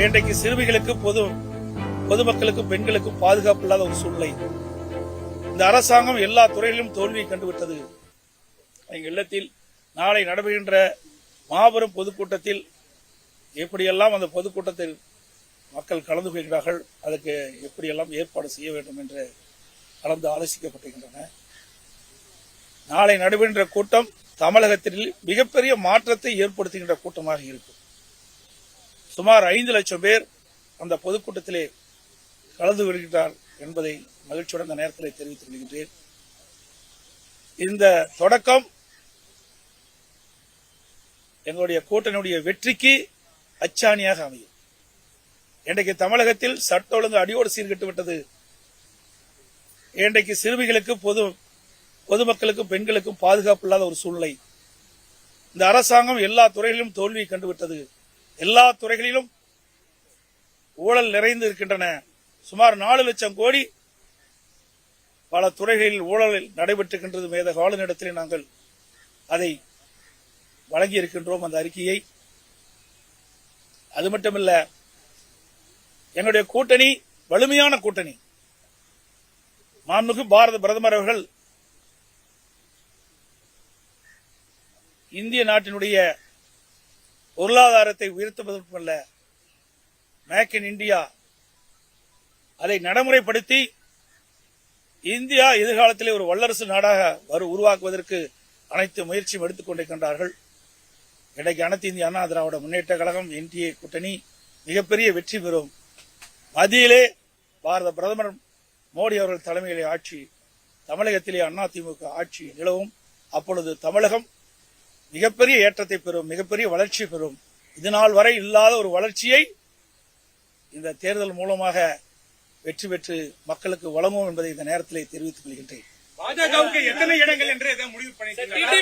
இன்றைக்கு சிறுமிகளுக்கு பொதுமக்களுக்கு பெண்களுக்கு பாதுகாப்பு இல்லாத ஒரு சூழ்நிலை. இந்த அரசாங்கம் எல்லா துறைகளிலும் தோல்வியை கண்டுவிட்டது. எங்கள் இல்லத்தில் நாளை நடைபெறுகின்ற மாபெரும் பொதுக்கூட்டத்தில் எப்படியெல்லாம் அந்த பொதுக்கூட்டத்தில் மக்கள் கலந்து கொள்கிறார்கள், அதற்கு எப்படியெல்லாம் ஏற்பாடு செய்ய வேண்டும் என்று கலந்து ஆலோசிக்கப்பட்டிருக்கின்றன. நாளை நடைபெறுகின்ற கூட்டம் தமிழகத்தில் மிகப்பெரிய மாற்றத்தை ஏற்படுத்துகின்ற கூட்டமாக இருக்கும். சுமார் 5 லட்சம் பேர் அந்த பொதுக்கூட்டத்திலே கலந்து கொள்கிறார் என்பதை மகிழ்ச்சியுடன் இந்த நேரத்தில் தெரிவித்துக் கொள்கின்றேன். இந்த தொடக்கம் எங்களுடைய கூட்டணியுடைய வெற்றிக்கு அச்சாணியாக அமையும். இன்றைக்கு தமிழகத்தில் சட்ட ஒழுங்கு அடியோடு சீர்கெட்டு விட்டது. இன்றைக்கு சிறுமிகளுக்கு பொதுமக்களுக்கு பெண்களுக்கும் பாதுகாப்பு இல்லாத ஒரு சூழ்நிலை. இந்த அரசாங்கம் எல்லா துறைகளிலும் தோல்வியை கண்டுவிட்டது. எல்லா துறைகளிலும் ஊழல் நிறைந்து இருக்கின்றன. சுமார் 4 லட்சம் கோடி பல துறைகளில் ஊழல் நடைபெற்றுகின்றது. மேதக ஆளுநரிடத்திலே நாங்கள் அதை வழங்கி இருக்கின்றோம் அந்த அறிக்கையை. அது மட்டுமல்ல, எங்களுடைய கூட்டணி வலிமையான கூட்டணி. மாண்புமிகு பாரத பிரதமர் அவர்கள் இந்திய நாட்டினுடைய பொருளாதாரத்தை உயர்த்துவது மட்டுமல்ல, மேக் இன் இந்தியா அதை நடைமுறைப்படுத்தி இந்தியா எதிர்காலத்திலே ஒரு வல்லரசு நாடாக உருவாக்குவதற்கு அனைத்து முயற்சியும் எடுத்துக் கொண்டிருக்கின்றார்கள். இன்றைக்கு அனைத்து இந்திய அண்ணா திராவிட முன்னேற்ற கழகம் என்டிஏ கூட்டணி மிகப்பெரிய வெற்றி பெறும். மத்தியிலே பாரத பிரதமர் மோடி அவர்கள் தலைமையிலே ஆட்சி, தமிழகத்திலே அதிமுக ஆட்சி நிலவும். அப்பொழுது தமிழகம் மிகப்பெரிய ஏற்றத்தை பெறும், மிகப்பெரிய வளர்ச்சி பெறும். இதுநாள் வரை இல்லாத ஒரு வளர்ச்சியை இந்த தேர்தல் மூலமாக வெற்றி பெற்று மக்களுக்கு வழங்கும் என்பதை இந்த நேரத்தில் தெரிவித்துக் கொள்கின்றேன். பாஜகவுக்கு எத்தனை இடங்கள் என்று முடிவு பண்ணியிருக்கிறார்?